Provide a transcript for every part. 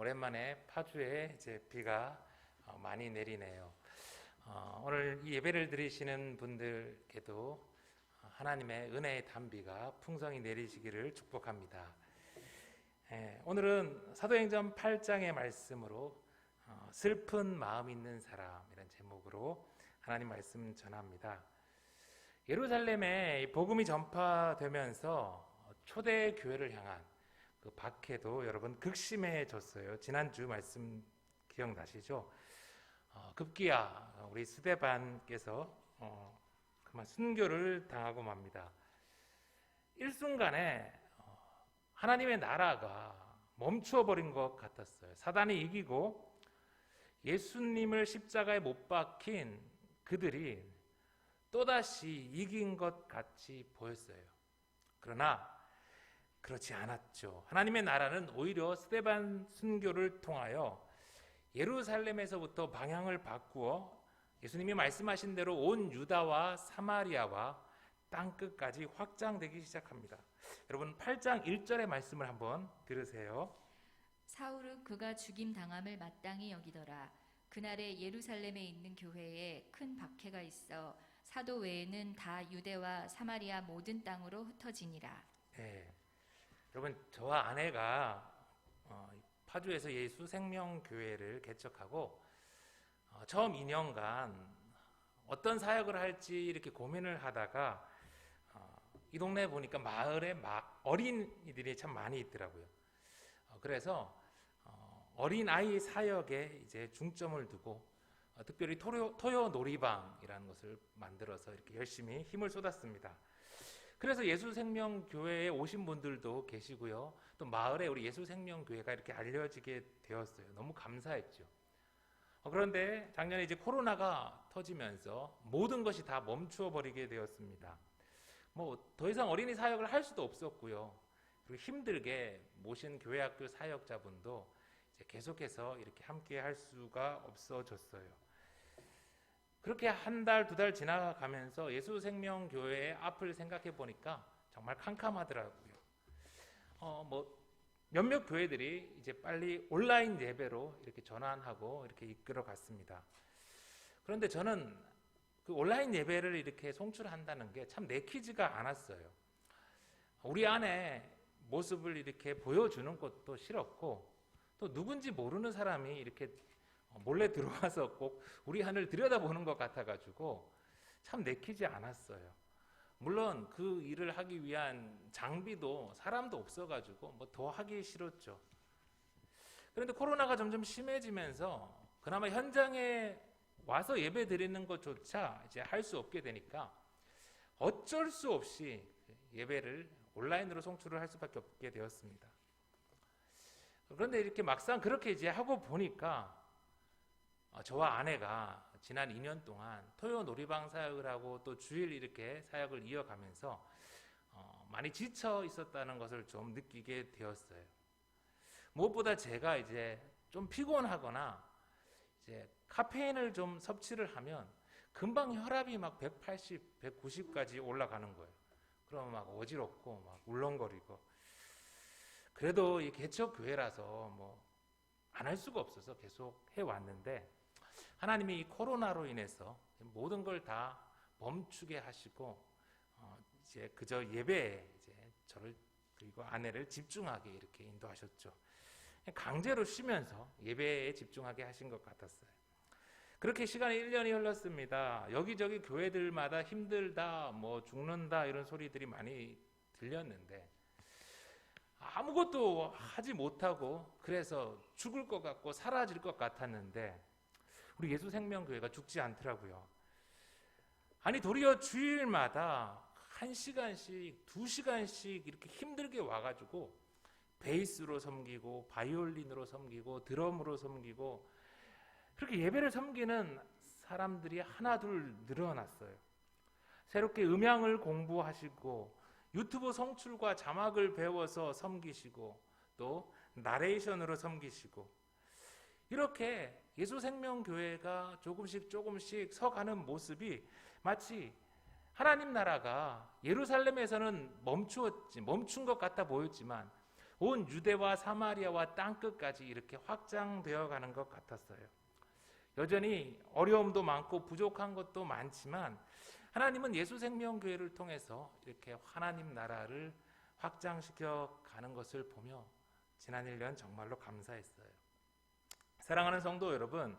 오랜만에 파주에 이제 비가 많이 내리네요. 오늘 이 예배를 드리시는 분들께도 하나님의 은혜의 단비가 풍성히 내리시기를 축복합니다. 오늘은 사도행전 8장의 말씀으로 슬픈 마음 있는 사람이라는 제목으로 하나님 말씀 전합니다. 예루살렘에 복음이 전파되면서 초대 교회를 향한 그 박해도 여러분 극심해졌어요. 지난주 말씀 기억나시죠? 급기야 우리 스데반께서 그만 순교를 당하고 맙니다. 일순간에 하나님의 나라가 멈추어버린 것 같았어요. 사단이 이기고 예수님을 십자가에 못 박힌 그들이 또다시 이긴 것 같이 보였어요. 그러나 그렇지 않았죠. 하나님의 나라는 오히려 스데반 순교를 통하여 예루살렘에서부터 방향을 바꾸어 예수님이 말씀하신 대로 온 유다와 사마리아와 땅끝까지 확장되기 시작합니다. 여러분 8장 1절의 말씀을 한번 들으세요. 사울은 그가 죽임 당함을 마땅히 여기더라. 그날에 예루살렘에 있는 교회에 큰 박해가 있어 사도 외에는 다 유대와 사마리아 모든 땅으로 흩어지니라. 네. 여러분 저와 아내가 파주에서 예수 생명교회를 개척하고 처음 2년간 어떤 사역을 할지 이렇게 고민을 하다가 이 동네에 보니까 마을에 어린이들이 참 많이 있더라고요. 그래서 어린아이 사역에 이제 중점을 두고 특별히 토요 놀이방이라는 것을 만들어서 이렇게 열심히 힘을 쏟았습니다. 그래서 예수생명교회에 오신 분들도 계시고요. 또 마을에 우리 예수생명교회가 이렇게 알려지게 되었어요. 너무 감사했죠. 그런데 작년에 이제 코로나가 터지면서 모든 것이 다 멈추어 버리게 되었습니다. 뭐 더 이상 어린이 사역을 할 수도 없었고요. 그리고 힘들게 모신 교회학교 사역자분도 이제 계속해서 이렇게 함께 할 수가 없어졌어요. 그렇게 한 달, 두 달 지나가면서 예수생명교회의 앞을 생각해 보니까 정말 캄캄하더라고요. 뭐 몇몇 교회들이 이제 빨리 온라인 예배로 이렇게 전환하고 이렇게 이끌어 갔습니다. 그런데 저는 그 온라인 예배를 이렇게 송출한다는 게 참 내키지가 않았어요. 우리 안에 모습을 이렇게 보여주는 것도 싫었고 또 누군지 모르는 사람이 이렇게 몰래 들어와서 꼭 우리 안을 들여다보는 것 같아가지고 참 내키지 않았어요. 물론 그 일을 하기 위한 장비도 사람도 없어가지고 뭐 더 하기 싫었죠. 그런데 코로나가 점점 심해지면서 그나마 현장에 와서 예배 드리는 것조차 이제 할 수 없게 되니까 어쩔 수 없이 예배를 온라인으로 송출을 할 수밖에 없게 되었습니다. 그런데 이렇게 막상 그렇게 이제 하고 보니까 저와 아내가 지난 2년 동안 토요 놀이방 사역을 하고 또 주일 이렇게 사역을 이어가면서 많이 지쳐 있었다는 것을 좀 느끼게 되었어요. 무엇보다 제가 이제 좀 피곤하거나 이제 카페인을 좀 섭취를 하면 금방 혈압이 막 180, 190까지 올라가는 거예요. 그러면 막 어지럽고 막 울렁거리고. 그래도 이 개척 교회라서 뭐 안 할 수가 없어서 계속 해왔는데 하나님이 이 코로나로 인해서 모든 걸 다 멈추게 하시고 이제 그저 예배에 이제 저를 그리고 아내를 집중하게 이렇게 인도하셨죠. 강제로 쉬면서 예배에 집중하게 하신 것 같았어요. 그렇게 시간이 1년이 흘렀습니다. 여기저기 교회들마다 힘들다, 뭐 죽는다 이런 소리들이 많이 들렸는데 아무것도 하지 못하고 그래서 죽을 것 같고 사라질 것 같았는데 우리 예수생명교회가 죽지 않더라고요. 아니 도리어 주일마다 1시간씩, 2시간씩 이렇게 힘들게 와가지고 베이스로 섬기고 바이올린으로 섬기고 드럼으로 섬기고 그렇게 예배를 섬기는 사람들이 하나둘 늘어났어요. 새롭게 음향을 공부하시고 유튜브 성출과 자막을 배워서 섬기시고 또 나레이션으로 섬기시고 이렇게 예수생명교회가 조금씩 서가는 모습이 마치 하나님 나라가 예루살렘에서는 멈춘 것 같아 보였지만 온 유대와 사마리아와 땅끝까지 이렇게 확장되어 가는 것 같았어요. 여전히 어려움도 많고 부족한 것도 많지만 하나님은 예수생명교회를 통해서 이렇게 하나님 나라를 확장시켜 가는 것을 보며 지난 1년 정말로 감사했어요. 사랑하는 성도 여러분,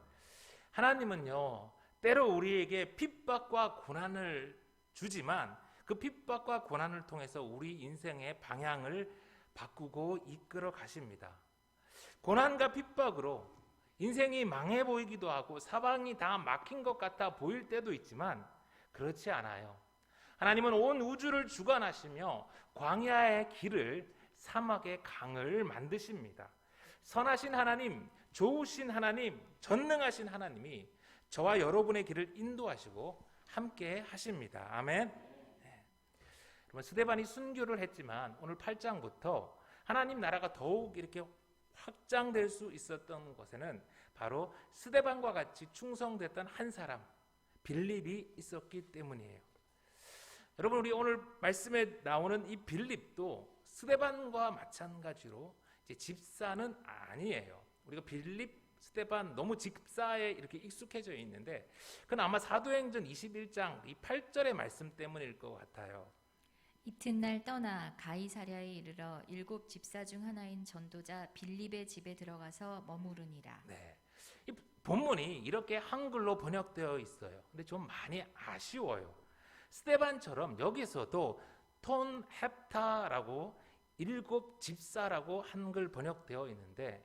하나님은요 때로 우리에게 핍박과 고난을 주지만 그 핍박과 고난을 통해서 우리 인생의 방향을 바꾸고 이끌어 가십니다. 고난과 핍박으로 인생이 망해 보이기도 하고 사방이 다 막힌 것 같아 보일 때도 있지만 그렇지 않아요. 하나님은 온 우주를 주관하시며 광야의 길을 사막의 강을 만드십니다. 선하신 하나님, 좋으신 하나님, 전능하신 하나님이 저와 여러분의 길을 인도하시고 함께 하십니다. 아멘. 그러면 스데반이 순교를 했지만 오늘 8장부터 하나님 나라가 더욱 이렇게 확장될 수 있었던 것에는 바로 스데반과 같이 충성됐던 한 사람 빌립이 있었기 때문이에요. 여러분, 우리 오늘 말씀에 나오는 이 빌립도 스데반과 마찬가지로 이제 집사는 아니에요. 우리가 빌립, 스데반 너무 집사에 이렇게 익숙해져 있는데 그건 아마 사도행전 21장 이 8절의 말씀 때문일 것 같아요. 이튿날 떠나 가이사랴에 이르러 7 집사 중 하나인 전도자 빌립의 집에 들어가서 머무르니라. 네, 이 본문이 이렇게 한글로 번역되어 있어요. 근데 좀 많이 아쉬워요. 스데반처럼 여기서도 톤 헵타라고 7 집사라고 한글 번역되어 있는데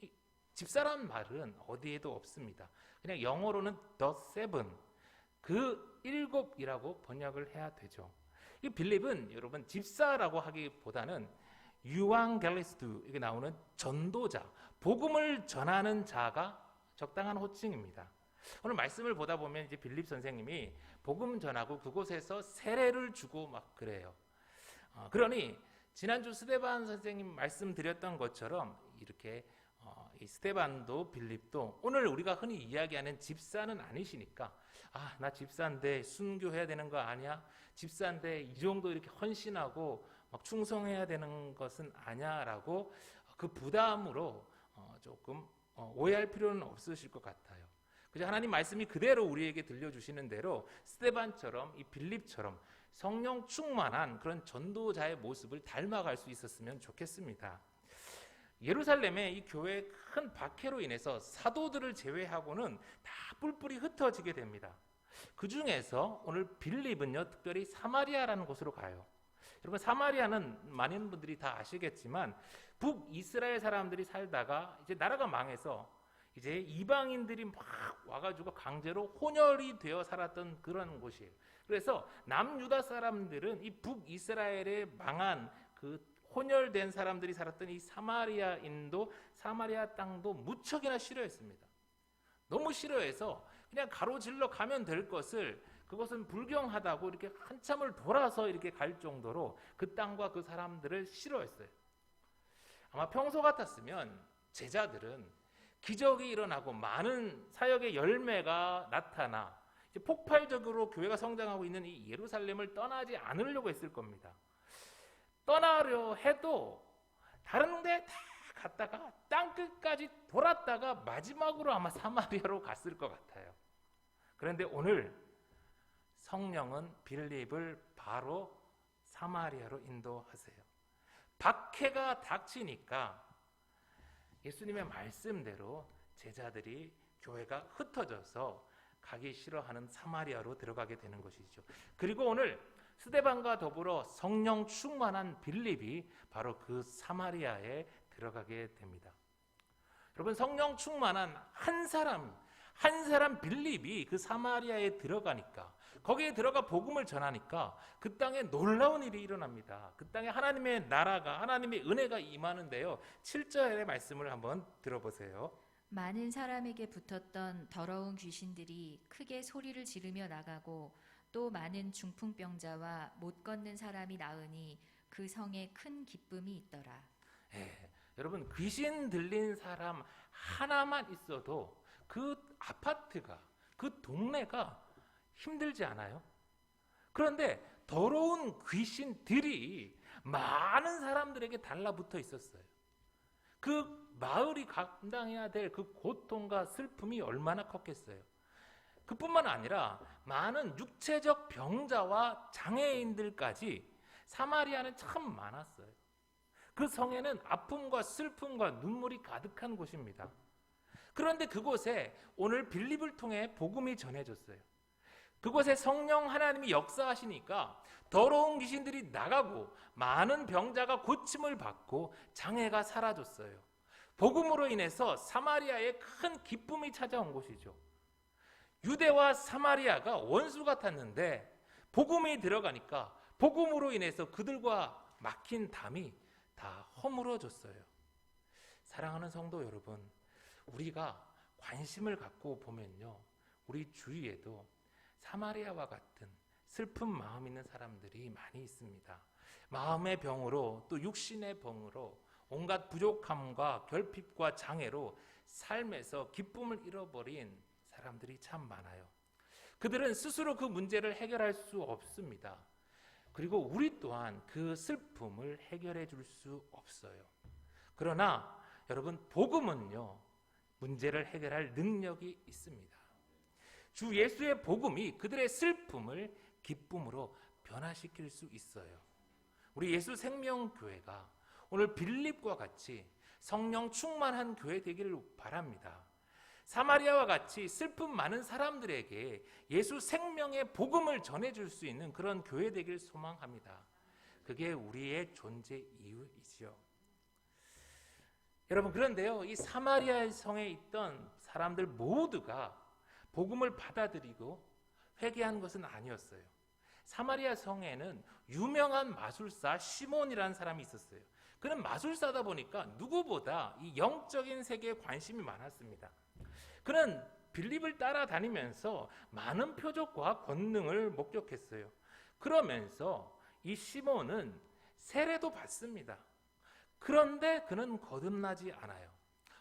이 집사란 말은 어디에도 없습니다. 그냥 영어로는 the seven, 그 7이라고 번역을 해야 되죠. 이 빌립은 여러분 집사라고 하기보다는 유앙겔리스트, 이게 나오는 전도자, 복음을 전하는 자가 적당한 호칭입니다. 오늘 말씀을 보다 보면 이제 빌립 선생님이 복음 전하고 그곳에서 세례를 주고 막 그래요. 그러니 지난주 스데반 선생님 말씀드렸던 것처럼 이렇게 이 스데반도 빌립도 오늘 우리가 흔히 이야기하는 집사는 아니시니까 나 집사인데 순교해야 되는 거 아니야? 집사인데 이 정도 이렇게 헌신하고 막 충성해야 되는 것은 아냐라고 그 부담으로 조금 오해할 필요는 없으실 것 같아요. 그저 하나님 말씀이 그대로 우리에게 들려주시는 대로 스데반처럼 이 빌립처럼 성령 충만한 그런 전도자의 모습을 닮아갈 수 있었으면 좋겠습니다. 예루살렘의 이 교회의 큰 박해로 인해서 사도들을 제외하고는 다 뿔뿔이 흩어지게 됩니다. 그 중에서 오늘 빌립은요 특별히 사마리아라는 곳으로 가요. 여러분, 사마리아는 많은 분들이 다 아시겠지만 북이스라엘 사람들이 살다가 이제 나라가 망해서 이제 이방인들이 막 와가지고 강제로 혼혈이 되어 살았던 그런 곳이에요. 그래서 남유다 사람들은 이 북이스라엘에 망한 그 혼혈된 사람들이 살았던 이 사마리아인도 사마리아 땅도 무척이나 싫어했습니다. 너무 싫어해서 그냥 가로질러 가면 될 것을 그것은 불경하다고 이렇게 한참을 돌아서 이렇게 갈 정도로 그 땅과 그 사람들을 싫어했어요. 아마 평소 같았으면 제자들은 기적이 일어나고 많은 사역의 열매가 나타나 이제 폭발적으로 교회가 성장하고 있는 이 예루살렘을 떠나지 않으려고 했을 겁니다. 떠나려 해도 다른 데 다 갔다가 땅끝까지 돌았다가 마지막으로 아마 사마리아로 갔을 것 같아요. 그런데 오늘 성령은 빌립을 바로 사마리아로 인도하세요. 박해가 닥치니까 예수님의 말씀대로 제자들이 교회가 흩어져서 가기 싫어하는 사마리아로 들어가게 되는 것이죠. 그리고 오늘 스데반과 더불어 성령 충만한 빌립이 바로 그 사마리아에 들어가게 됩니다. 여러분, 성령 충만한 한 사람 빌립이 그 사마리아에 들어가니까, 거기에 들어가 복음을 전하니까 그 땅에 놀라운 일이 일어납니다. 그 땅에 하나님의 나라가, 하나님의 은혜가 임하는데요. 7절의 말씀을 한번 들어보세요. 많은 사람에게 붙었던 더러운 귀신들이 크게 소리를 지르며 나가고 또 많은 중풍병자와 못 걷는 사람이 나으니 그 성에 큰 기쁨이 있더라. 여러분, 귀신 들린 사람 하나만 있어도 그 아파트가, 그 동네가 힘들지 않아요? 그런데 더러운 귀신들이 많은 사람들에게 달라붙어 있었어요. 그 마을이 감당해야 될 그 고통과 슬픔이 얼마나 컸겠어요. 그뿐만 아니라 많은 육체적 병자와 장애인들까지 사마리아는 참 많았어요. 그 성에는 아픔과 슬픔과 눈물이 가득한 곳입니다. 그런데 그곳에 오늘 빌립을 통해 복음이 전해졌어요. 그곳에 성령 하나님이 역사하시니까 더러운 귀신들이 나가고 많은 병자가 고침을 받고 장애가 사라졌어요. 복음으로 인해서 사마리아에 큰 기쁨이 찾아온 곳이죠. 유대와 사마리아가 원수 같았는데 복음이 들어가니까 복음으로 인해서 그들과 막힌 담이 다 허물어졌어요. 사랑하는 성도 여러분, 우리가 관심을 갖고 보면요, 우리 주위에도 사마리아와 같은 슬픈 마음 있는 사람들이 많이 있습니다. 마음의 병으로 또 육신의 병으로 온갖 부족함과 결핍과 장애로 삶에서 기쁨을 잃어버린 사람들이 참 많아요. 그들은 스스로 그 문제를 해결할 수 없습니다. 그리고 우리 또한 그 슬픔을 해결해 줄 수 없어요. 그러나 여러분, 복음은요, 문제를 해결할 능력이 있습니다. 주 예수의 복음이 그들의 슬픔을 기쁨으로 변화시킬 수 있어요. 우리 예수 생명교회가 오늘 빌립과 같이 성령 충만한 교회 되기를 바랍니다. 사마리아와 같이 슬픔 많은 사람들에게 예수 생명의 복음을 전해줄 수 있는 그런 교회 되길 소망합니다. 그게 우리의 존재 이유이죠. 여러분, 그런데요, 이 사마리아 성에 있던 사람들 모두가 복음을 받아들이고 회개한 것은 아니었어요. 사마리아 성에는 유명한 마술사 시몬이라는 사람이 있었어요. 그는 마술사다 보니까 누구보다 이 영적인 세계에 관심이 많았습니다. 그는 빌립을 따라다니면서 많은 표적과 권능을 목격했어요. 그러면서 이 시몬은 세례도 받습니다. 그런데 그는 거듭나지 않아요.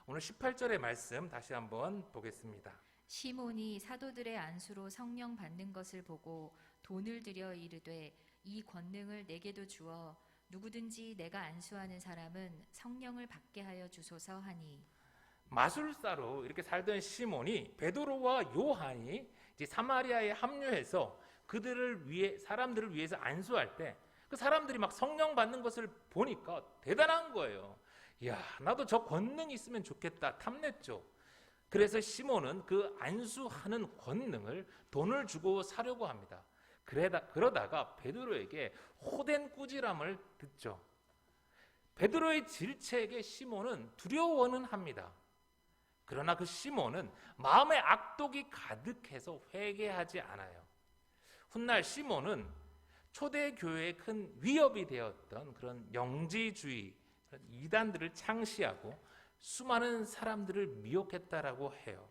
오늘 18절의 말씀 다시 한번 보겠습니다. 시몬이 사도들의 안수로 성령 받는 것을 보고 돈을 들여 이르되 이 권능을 내게도 주어 누구든지 내가 안수하는 사람은 성령을 받게 하여 주소서 하니. 마술사로 이렇게 살던 시몬이 베드로와 요한이 이제 사마리아에 합류해서 사람들을 위해서 안수할 때 그 사람들이 막 성령 받는 것을 보니까 대단한 거예요. 이야, 나도 저 권능이 있으면 좋겠다 탐냈죠. 그래서 시몬은 그 안수하는 권능을 돈을 주고 사려고 합니다. 그러다가 베드로에게 호된 꾸지람을 듣죠. 베드로의 질책에 시몬은 두려워는 합니다. 그러나 그 시몬은 마음의 악독이 가득해서 회개하지 않아요. 훗날 시몬은 초대교회의 큰 위협이 되었던 그런 영지주의, 그런 이단들을 창시하고 수많은 사람들을 미혹했다라고 해요.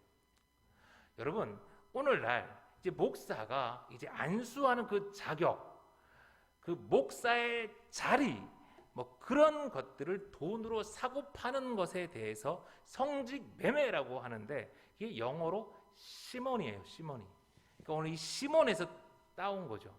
여러분, 오늘날 이제 목사가 이제 안수하는 그 자격, 그 목사의 자리, 뭐 그런 것들을 돈으로 사고 파는 것에 대해서 성직 매매라고 하는데 이게 영어로 시몬이에요. 시몬이. 그러니까 오늘 이 시몬에서 따온 거죠.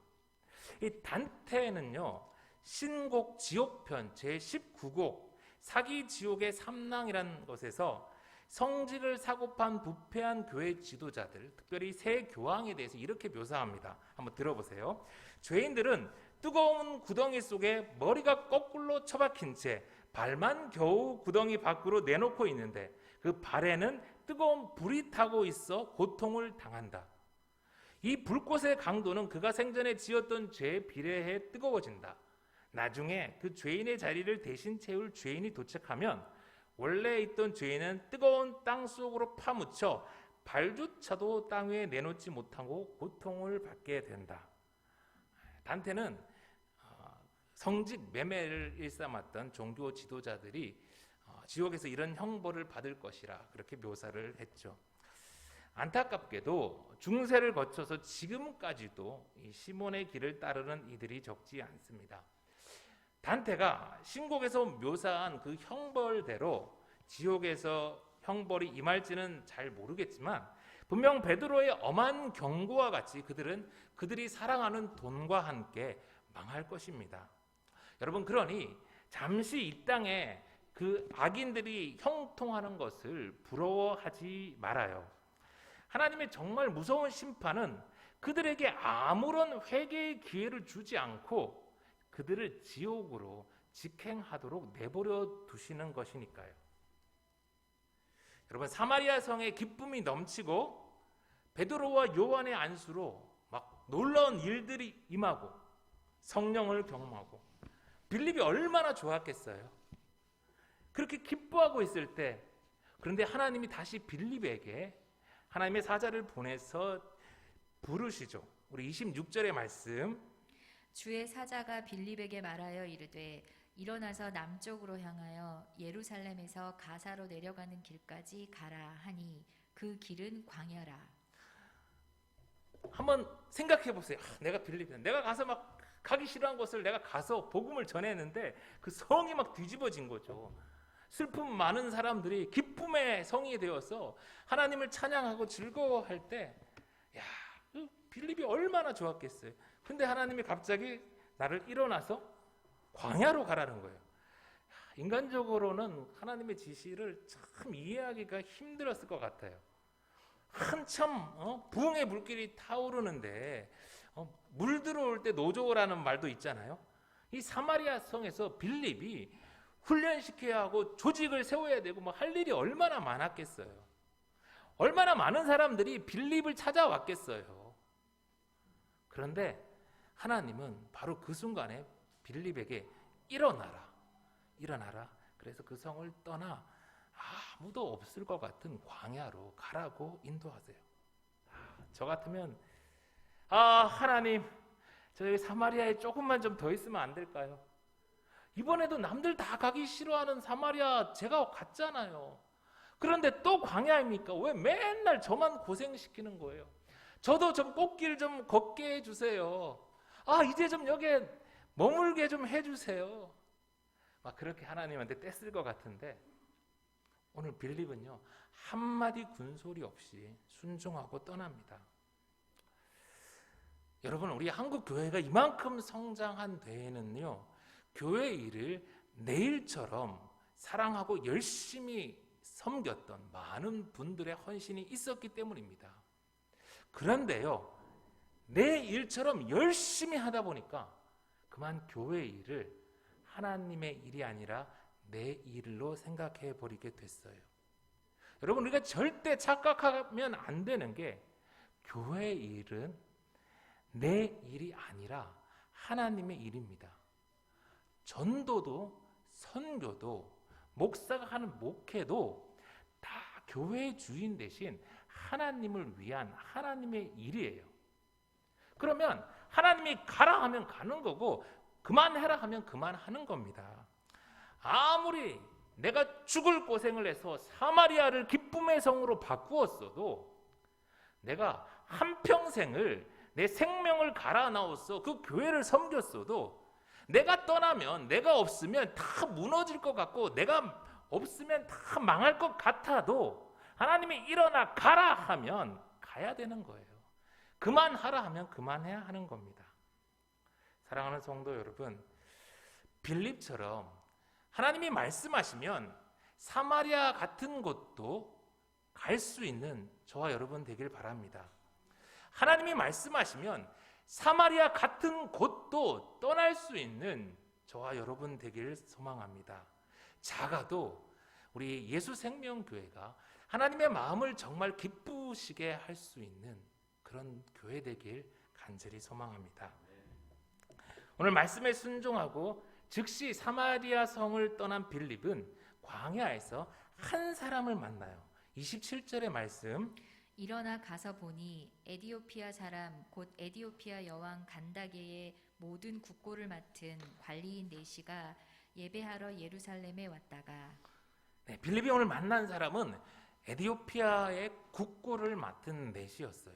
이 단테는요, 신곡 지옥편 제19곡 사기 지옥의 삼랑이라는 것에서 성직을 사고 판 부패한 교회 지도자들, 특별히 새 교황에 대해서 이렇게 묘사합니다. 한번 들어보세요. 죄인들은 뜨거운 구덩이 속에 머리가 거꾸로 처박힌 채 발만 겨우 구덩이 밖으로 내놓고 있는데 그 발에는 뜨거운 불이 타고 있어 고통을 당한다. 이 불꽃의 강도는 그가 생전에 지었던 죄에 비례해 뜨거워진다. 나중에 그 죄인의 자리를 대신 채울 죄인이 도착하면 원래 있던 죄인은 뜨거운 땅 속으로 파묻혀 발조차도 땅 위에 내놓지 못하고 고통을 받게 된다. 단테는 성직 매매를 일삼았던 종교 지도자들이 지옥에서 이런 형벌을 받을 것이라 그렇게 묘사를 했죠. 안타깝게도 중세를 거쳐서 지금까지도 이 시몬의 길을 따르는 이들이 적지 않습니다. 단테가 신곡에서 묘사한 그 형벌대로 지옥에서 형벌이 임할지는 잘 모르겠지만 분명 베드로의 엄한 경고와 같이 그들이 사랑하는 돈과 함께 망할 것입니다. 여러분, 그러니 잠시 이 땅에 그 악인들이 형통하는 것을 부러워하지 말아요. 하나님의 정말 무서운 심판은 그들에게 아무런 회개의 기회를 주지 않고 그들을 지옥으로 직행하도록 내버려 두시는 것이니까요. 여러분, 사마리아 성에 기쁨이 넘치고 베드로와 요한의 안수로 막 놀라운 일들이 임하고 성령을 경험하고 빌립이 얼마나 좋았겠어요. 그렇게 기뻐하고 있을 때, 그런데 하나님이 다시 빌립에게 하나님의 사자를 보내서 부르시죠. 우리 26절의 말씀, 주의 사자가 빌립에게 말하여 이르되 일어나서 남쪽으로 향하여 예루살렘에서 가사로 내려가는 길까지 가라 하니 그 길은 광야라. 한번 생각해 보세요. 내가 빌립이야. 내가 가서 막 가기 싫어한 곳을 내가 가서 복음을 전했는데 그 성이 막 뒤집어진 거죠. 슬픔 많은 사람들이 기쁨의 성이 되어서 하나님을 찬양하고 즐거워할 때, 야, 빌립이 얼마나 좋았겠어요. 근데 하나님이 갑자기 나를 일어나서 광야로 가라는 거예요. 인간적으로는 하나님의 지시를 참 이해하기가 힘들었을 것 같아요. 한참 부흥의 물길이 타오르는데 물 들어올 때 노조라는 말도 있잖아요. 이 사마리아 성에서 빌립이 훈련시켜야 하고 조직을 세워야 되고 뭐 할 일이 얼마나 많았겠어요. 얼마나 많은 사람들이 빌립을 찾아왔겠어요. 그런데 하나님은 바로 그 순간에 빌립에게 일어나라. 그래서 그 성을 떠나 아무도 없을 것 같은 광야로 가라고 인도하세요. 저 같으면 하나님, 저희 사마리아에 조금만 좀 더 있으면 안 될까요? 이번에도 남들 다 가기 싫어하는 사마리아 제가 갔잖아요. 그런데 또 광야입니까? 왜 맨날 저만 고생시키는 거예요? 저도 좀 꽃길 좀 걷게 해주세요. 이제 좀 여기에 머물게 좀 해주세요. 막 그렇게 하나님한테 떼쓸 것 같은데, 오늘 빌립은요 한마디 군소리 없이 순종하고 떠납니다. 여러분, 우리 한국 교회가 이만큼 성장한 데에는요 교회 일을 내일처럼 사랑하고 열심히 섬겼던 많은 분들의 헌신이 있었기 때문입니다. 그런데요, 내 일처럼 열심히 하다 보니까 그만 교회 일을 하나님의 일이 아니라 내 일로 생각해 버리게 됐어요. 여러분, 우리가 절대 착각하면 안 되는 게, 교회 일은 내 일이 아니라 하나님의 일입니다. 전도도 선교도 목사가 하는 목회도 다 교회의 주인 대신 하나님을 위한 하나님의 일이에요. 그러면 하나님이 가라 하면 가는 거고 그만해라 하면 그만하는 겁니다. 아무리 내가 죽을 고생을 해서 사마리아를 기쁨의 성으로 바꾸었어도, 내가 한평생을 내 생명을 갈아 넣었어 그 교회를 섬겼어도, 내가 떠나면, 내가 없으면 다 무너질 것 같고 내가 없으면 다 망할 것 같아도 하나님이 일어나 가라 하면 가야 되는 거예요. 그만하라 하면 그만해야 하는 겁니다. 사랑하는 성도 여러분, 빌립처럼 하나님이 말씀하시면 사마리아 같은 곳도 갈 수 있는 저와 여러분 되길 바랍니다. 하나님이 말씀하시면 사마리아 같은 곳도 떠날 수 있는 저와 여러분 되길 소망합니다. 작아도 우리 예수생명교회가 하나님의 마음을 정말 기쁘시게 할 수 있는 그런 교회 되길 간절히 소망합니다. 오늘 말씀에 순종하고 즉시 사마리아 성을 떠난 빌립은 광야에서 한 사람을 만나요. 27절의 말씀, 일어나 가서 보니 에디오피아 사람 곧 에디오피아 여왕 간다게의 모든 국고를 맡은 관리인 네시가 예배하러 예루살렘에 왔다가, 빌립이 오늘 만난 사람은 에디오피아의 국고를 맡은 네시였어요.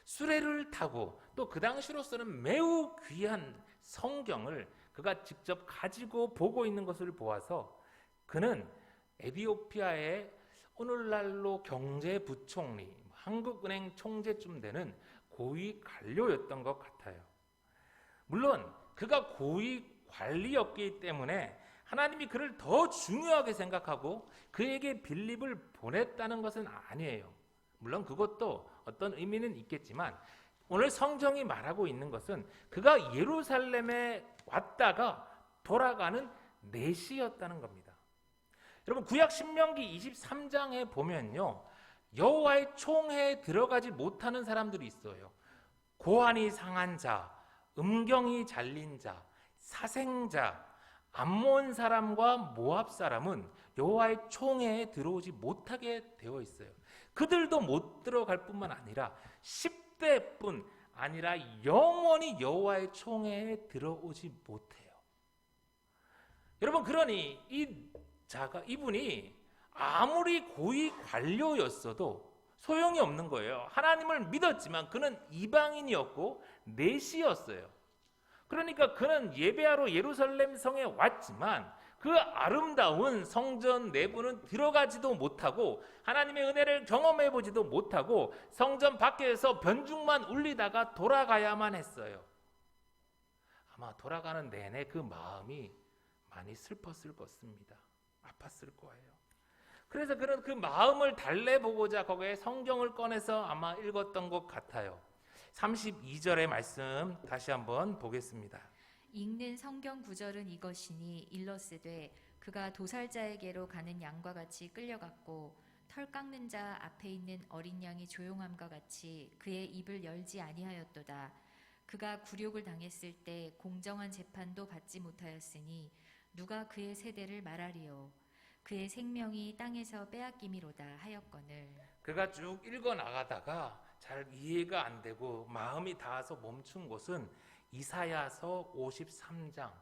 수레를 타고 또 그 당시로서는 매우 귀한 성경을 그가 직접 가지고 보고 있는 것을 보아서 그는 에디오피아의 오늘날로 경제부총리, 한국은행 총재쯤 되는 고위 관료였던 것 같아요. 물론 그가 고위 관리였기 때문에 하나님이 그를 더 중요하게 생각하고 그에게 빌립을 보냈다는 것은 아니에요. 물론 그것도 어떤 의미는 있겠지만 오늘 성경이 말하고 있는 것은 그가 예루살렘에 왔다가 돌아가는 내시였다는 겁니다. 여러분 구약 신명기 23장에 보면요, 여호와의 총회에 들어가지 못하는 사람들이 있어요. 고환이 상한 자, 음경이 잘린 자, 사생자, 암몬 사람과 모압 사람은 여호와의 총회에 들어오지 못하게 되어 있어요. 그들도 못 들어갈 뿐만 아니라 10대뿐 아니라 영원히 여호와의 총회에 들어오지 못해요. 여러분, 그러니 이분이 아무리 고위 관료였어도 소용이 없는 거예요. 하나님을 믿었지만 그는 이방인이었고 내시였어요. 그러니까 그는 예배하러 예루살렘 성에 왔지만 그 아름다운 성전 내부는 들어가지도 못하고 하나님의 은혜를 경험해 보지도 못하고 성전 밖에서 변죽만 울리다가 돌아가야만 했어요. 아마 돌아가는 내내 그 마음이 많이 슬펐을 것입니다. 아팠을 거예요. 그래서 그는 그 마음을 달래보고자 거기에 성경을 꺼내서 아마 읽었던 것 같아요. 32절의 말씀 다시 한번 보겠습니다. 읽는 성경 구절은 이것이니 일러스되 그가 도살자에게로 가는 양과 같이 끌려갔고 털 깎는 자 앞에 있는 어린 양이 조용함과 같이 그의 입을 열지 아니하였도다. 그가 굴욕을 당했을 때 공정한 재판도 받지 못하였으니 누가 그의 세대를 말하리요. 그의 생명이 땅에서 빼앗김이로다 하였거늘. 그가 쭉 읽어 나가다가 잘 이해가 안 되고 마음이 닿아서 멈춘 곳은 이사야서 53장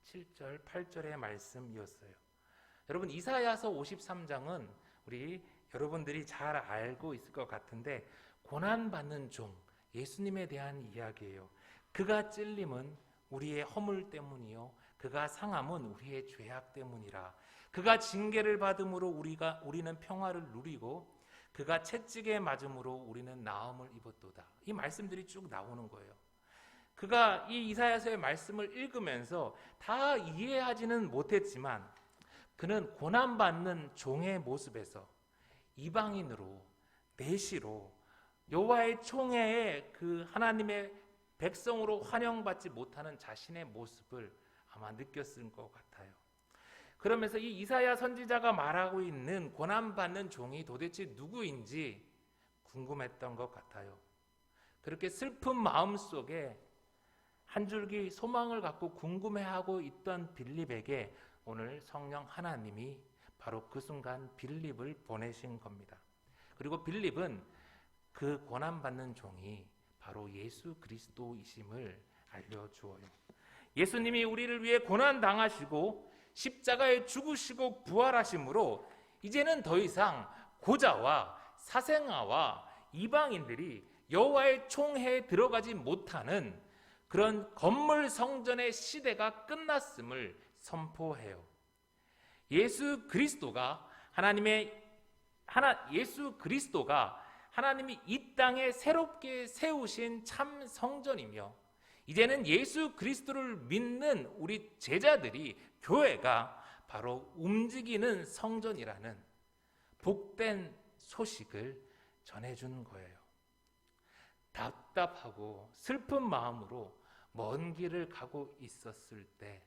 7절 8절의 말씀이었어요. 여러분, 이사야서 53장은 우리 여러분들이 잘 알고 있을 것 같은데 고난받는 종 예수님에 대한 이야기예요. 그가 찔림은 우리의 허물 때문이요 그가 상함은 우리의 죄악 때문이라. 그가 징계를 받음으로 우리는 평화를 누리고 그가 채찍에 맞음으로 우리는 나음을 입었도다. 이 말씀들이 쭉 나오는 거예요. 그가 이 이사야서의 말씀을 읽으면서 다 이해하지는 못했지만 그는 고난받는 종의 모습에서 이방인으로 내시로 여호와의 총회에 그 하나님의 백성으로 환영받지 못하는 자신의 모습을 아마 느꼈을 것 같아요. 그러면서 이 이사야 선지자가 말하고 있는 고난받는 종이 도대체 누구인지 궁금했던 것 같아요. 그렇게 슬픈 마음 속에 한 줄기 소망을 갖고 궁금해하고 있던 빌립에게 오늘 성령 하나님이 바로 그 순간 빌립을 보내신 겁니다. 그리고 빌립은 그 고난받는 종이 바로 예수 그리스도이심을 알려주어요. 예수님이 우리를 위해 고난당하시고 십자가에 죽으시고 부활하심으로 이제는 더 이상 고자와 사생아와 이방인들이 여호와의 총회에 들어가지 못하는 그런 건물 성전의 시대가 끝났음을 선포해요. 예수 그리스도가 하나님이 이 땅에 새롭게 세우신 참 성전이며 이제는 예수 그리스도를 믿는 우리 제자들이 교회가 바로 움직이는 성전이라는 복된 소식을 전해주는 거예요. 답답하고 슬픈 마음으로 먼 길을 가고 있었을 때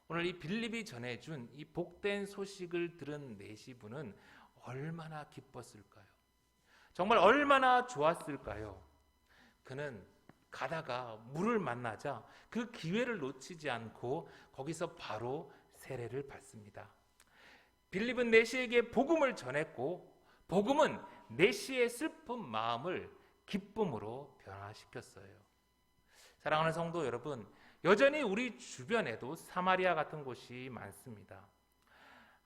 오늘 이 빌립이 전해준 이 복된 소식을 들은 내시부는 얼마나 기뻤을까요? 정말 얼마나 좋았을까요? 그는 가다가 물을 만나자 그 기회를 놓치지 않고 거기서 바로 세례를 받습니다. 빌립은 내시에게 복음을 전했고 복음은 내시의 슬픈 마음을 기쁨으로 변화시켰어요. 사랑하는 성도 여러분, 여전히 우리 주변에도 사마리아 같은 곳이 많습니다.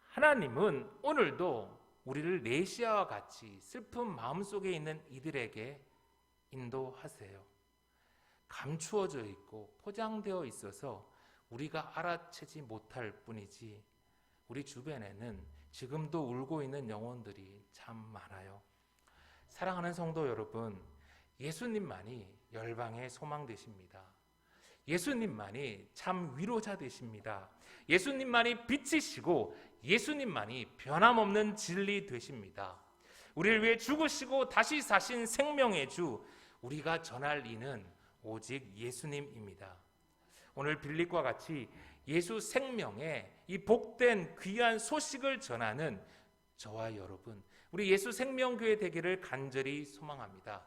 하나님은 오늘도 우리를 내시아와 같이 슬픈 마음속에 있는 이들에게 인도하세요. 감추어져 있고 포장되어 있어서 우리가 알아채지 못할 뿐이지 우리 주변에는 지금도 울고 있는 영혼들이 참 많아요. 사랑하는 성도 여러분, 예수님만이 열방의 소망 되십니다. 예수님만이 참 위로자 되십니다. 예수님만이 빛이시고 예수님만이 변함없는 진리 되십니다. 우리를 위해 죽으시고 다시 사신 생명의 주, 우리가 전할 이는 오직 예수님입니다. 오늘 빌립과 같이 예수 생명의 이 복된 귀한 소식을 전하는 저와 여러분, 우리 예수 생명교회 되기를 간절히 소망합니다.